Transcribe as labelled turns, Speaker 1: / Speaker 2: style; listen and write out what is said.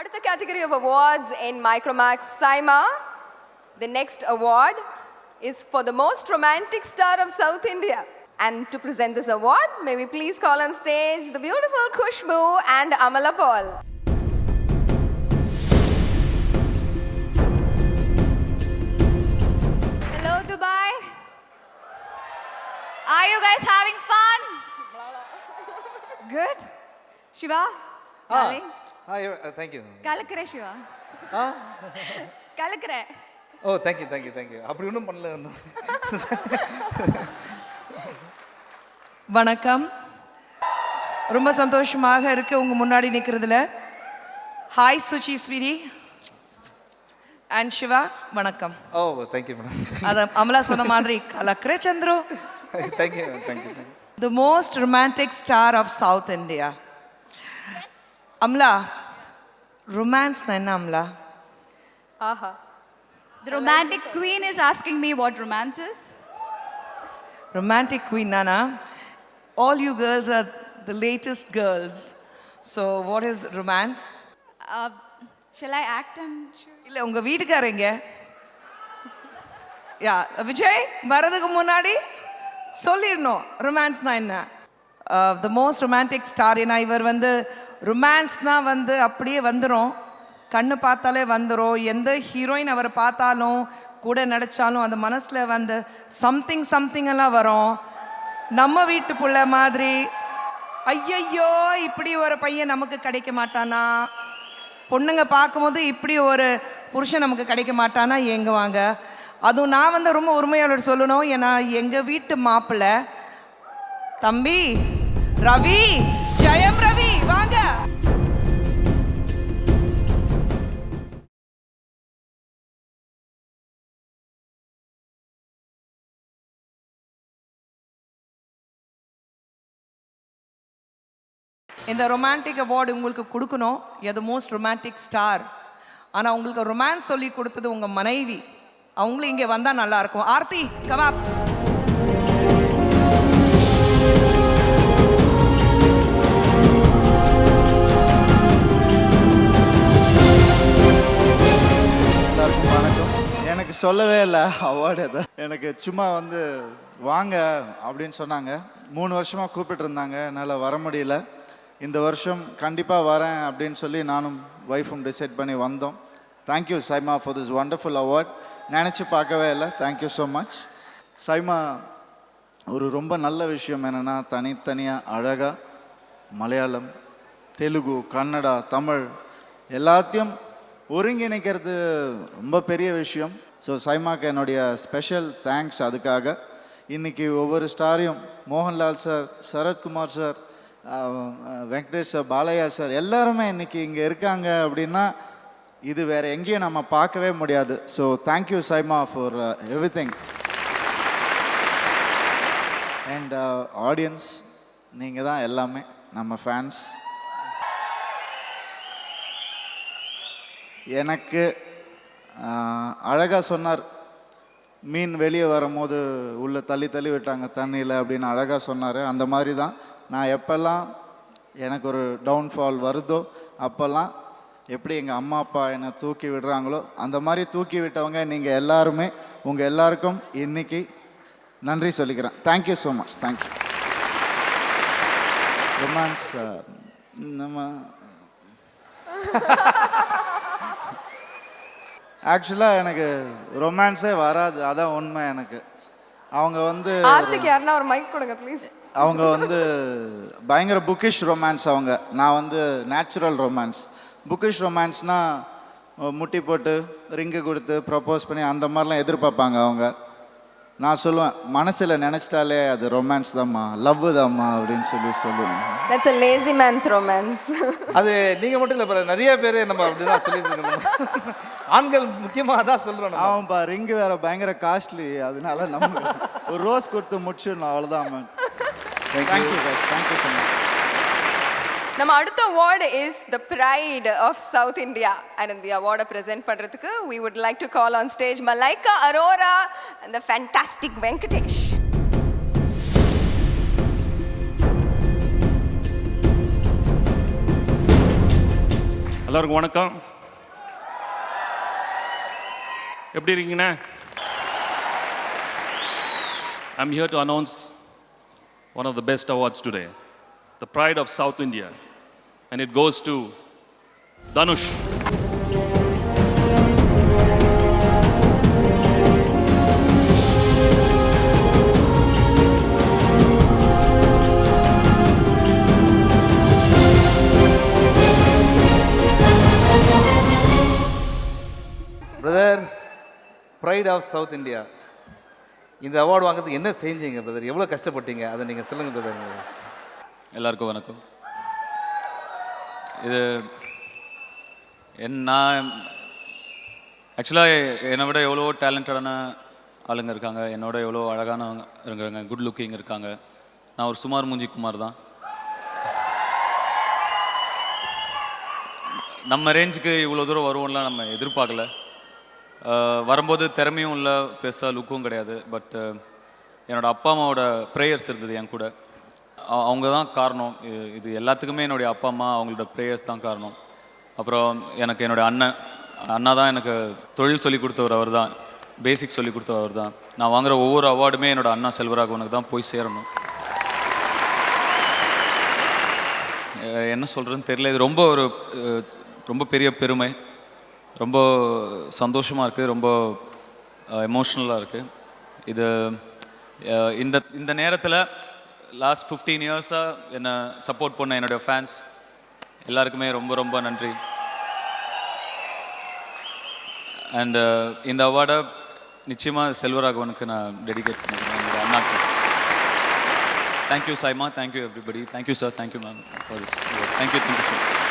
Speaker 1: அடுத்த category of awards in Micromax Saima. The next award is for the most romantic star of South India. And to present this award, may we please call on stage the beautiful Khushbu and Amala Paul.
Speaker 2: Hello, Dubai. Are you guys having fun? Good? Shiva? Darling?
Speaker 3: Hi, thank you.
Speaker 2: கலக்குற சிவா கலக்குற
Speaker 3: ஓ thank you அப்படி ஒன்றும் பண்ணல ஒன்றும்.
Speaker 4: வணக்கம். ரொம்ப சந்தோஷமாக இருக்கு உங்க முன்னாடி நிற்கிறதுல. Hi Suchi sweetie and Shiva வணக்கம்.
Speaker 3: ஓ தேங்க்யூ மேடம்.
Speaker 4: அது அமலா சொன்ன மாதிரி கலக்குற Chandru.
Speaker 3: Thank you.
Speaker 4: The most romantic star of South India. Amala, romance na enna Amala?
Speaker 1: Aha.
Speaker 2: The romantic queen is asking me what romance is.
Speaker 4: Romantic queen nana. All you girls are the latest girls. So what is romance?
Speaker 2: Shall I act and show you?
Speaker 4: இல்ல உங்க வீட்டுக்காரங்க. யா விஜய் வரதுக்கு முன்னாடி சொல்லிடணும் ரொமான்ஸ்னா என்ன. The most romantic star. ஏன்னா இவர் வந்து ரொமான்ஸ்னால் வந்து அப்படியே வந்துடும், கண்ணு பார்த்தாலே வந்துடும். எந்த ஹீரோயின் அவரை பார்த்தாலும் கூட நடித்தாலும் அந்த மனசில் வந்து சம்திங் எல்லாம் வரும். நம்ம வீட்டு புள்ள மாதிரி ஐயையோ இப்படி ஒரு பையன் நமக்கு கிடைக்க மாட்டானா, பொண்ணுங்க பார்க்கும்போது இப்படி ஒரு புருஷன் நமக்கு கிடைக்க மாட்டானா ஏங்குவாங்க. அதுவும் நான் வந்து ரொம்ப உரிமையாளர் சொல்லணும். ஏன்னா எங்கள் வீட்டு மாப்பிள்ளை தம்பி ரவி, ஜெயம் ரவி வாங்க. இந்த ரொமான்டிக் அவார்டு உங்களுக்கு கொடுக்கணும். எது மோஸ்ட் ரொமான்டிக் ஸ்டார். ஆனால் உங்களுக்கு ரொமான்ஸ் சொல்லி கொடுத்தது உங்கள் மனைவி. அவங்களும் இங்கே வந்தால் நல்லா இருக்கும். ஆர்த்தி கவாப்.
Speaker 5: எல்லாருக்கும் வணக்கம். எனக்கு சொல்லவே இல்லை அவார்டு எதை. எனக்கு சும்மா வந்து வாங்க அப்படின்னு சொன்னாங்க. 3 வருஷமாக கூப்பிட்டு இருந்தாங்க, என்னால் வர முடியல. இந்த வருஷம் கண்டிப்பாக வரேன் அப்படின்னு சொல்லி நானும் ஒய்ஃபும் டிசைட் பண்ணி வந்தோம். Thank you SIMA for this wonderful award. நினச்சி பார்க்கவே இல்லை. Thank you so much SIMA. ஒரு ரொம்ப நல்ல விஷயம் என்னென்னா, தனித்தனியாக அழகாக மலையாளம், தெலுங்கு, கன்னடா, தமிழ் எல்லாத்தையும் ஒருங்கிணைக்கிறது ரொம்ப பெரிய விஷயம். ஸோ சைமாக்கு என்னுடைய ஸ்பெஷல் தேங்க்ஸ் அதுக்காக. இன்றைக்கி ஒவ்வொரு ஸ்டாரையும் Mohanlal sir, Sarathkumar sir, Venkatesh sir, Balayya sir எல்லாருமே இன்றைக்கி இங்கே இருக்காங்க அப்படின்னா இது வேறு எங்கேயும் நம்ம பார்க்கவே முடியாது. So thank you SIMA for everything. And audience, நீங்கள் தான் எல்லாமே, நம்ம ஃபேன்ஸ். எனக்கு அழகாக சொன்னார், மீன் வெளியே வரும்போது உள்ளே தள்ளி விட்டாங்க தண்ணியில் அப்படின்னு அழகாக சொன்னார். அந்த மாதிரி தான் நான் எப்போல்லாம் எனக்கு ஒரு டவுன்ஃபால் வருதோ அப்போல்லாம் எப்படி எங்கள் அம்மா அப்பா என்னை தூக்கி விடுறாங்களோ அந்த மாதிரி தூக்கி விட்டவங்க நீங்கள் எல்லாருமே. உங்கள் எல்லாருக்கும் இன்னைக்கு நன்றி சொல்லிக்கிறேன். Thank you so much. Thank you. Romance நம்ம ஆக்சுவலாக எனக்கு ரொமான்ஸே வராது, அதான் உண்மை. எனக்கு அவங்க வந்து
Speaker 1: ஆர்த்திக்கு யாருன்னா ஒரு மைக் கொடுங்க ப்ளீஸ்.
Speaker 5: அவங்க வந்து பயங்கர புக்கிஷ் ரொமான்ஸ். அவங்க நான் வந்து நேச்சுரல் ரொமான்ஸ். புக்கிஷ் ரொமான்ஸ்னால் முட்டி போட்டு ரிங்கு கொடுத்து ப்ரப்போஸ் பண்ணி அந்த மாதிரிலாம் எதிர்பார்ப்பாங்க அவங்க. நான் சொல்லுவேன், மனசில் நினச்சிட்டாலே அது ரொமான்ஸ் தான்மா, லவ் தான்மா அப்படின்னு சொல்லுவேன்.
Speaker 1: That's a lazy man's romance.
Speaker 3: அது நீங்கள் மட்டும் இல்லை, நிறைய பேர் நம்ம அப்படி தான் சொல்லிட்டு இருக்கோம். ஆண்கள் முக்கியமாக தான் சொல்கிறோம்.
Speaker 5: ஆமாப்பா, ரிங்கு வேறு பயங்கர காஸ்ட்லி, அதனால நம்ம ஒரு ரோஸ் கொடுத்து முடிச்சிடணும், அவ்வளோதான். Ma'am thank you guys. Thank you so much.
Speaker 1: நம்ம அடுத்த award is the pride of South India. And the award present பண்றதுக்கு we would like to call on stage Malaika Arora and the fantastic Venkatesh.
Speaker 6: எல்லாருக்கும் வணக்கம். எப்படி இருக்கீங்கண்ணா? I'm here to announce one of the best awards today, the Pride of South India, and it goes to Dhanush.
Speaker 3: Brother, pride of South India, இந்த award வாங்குறதுக்கு என்ன செஞ்சீங்க brother? எவ்வளோ கஷ்டப்பட்டீங்க அதை நீங்கள் சொல்லுங்கள் பிரதர்.
Speaker 7: எல்லாருக்கும் வணக்கம். இது நான் ஆக்சுவலாக என்னை விட எவ்வளோ டேலண்டடான ஆளுங்க இருக்காங்க, என்னோட எவ்வளோ அழகானவங்க இருக்காங்க, குட் லுக்கிங் இருக்காங்க. நான் ஒரு சுமார் மூஞ்சி குமார் தான். நம்ம ரேஞ்சுக்கு இவ்வளோ தூரம் வருவோம்லாம் நம்ம எதிர்பார்க்கல. வரும்போது திறமையும் இல்லை, பெருசாக லுக்கும் கிடையாது. பட் என்னோடய அப்பா அம்மாவோட ப்ரேயர்ஸ் இருந்தது என் கூட. அவங்க தான் காரணம். இது எல்லாத்துக்குமே என்னுடைய அப்பா அம்மா அவங்களோட ப்ரேயர்ஸ் தான் காரணம். அப்புறம் எனக்கு என்னுடைய அண்ணா தான் எனக்கு தொழில் சொல்லி கொடுத்தவர். அவர் தான் பேசிக் சொல்லி கொடுத்தவர் தான். நான் வாங்குகிற ஒவ்வொரு அவார்டுமே என்னோடய அண்ணா செல்வராகவனுக்கு தான் போய் சேரணும். என்ன சொல்கிறதுன்னு தெரியல. இது ரொம்ப பெரிய பெருமை, ரொம்ப சந்தோஷமாக இருக்குது, ரொம்ப எமோஷ்னலாக இருக்குது. இது இந்த நேரத்தில் லாஸ்ட் 15 இயர்ஸாக என்னை சப்போர்ட் பண்ண என்னுடைய ஃபேன்ஸ் எல்லாருக்குமே ரொம்ப ரொம்ப நன்றி. அண்ட் இந்த அவார்டை நிச்சயமாக செல்வராகவனுக்கு நான் டெடிகேட் பண்ணிக்கிறேன், என்னோட அண்ணாக்கு. Thank you Saima, thank you everybody, thank you sir, thank you ma'am for this. Thank you sir.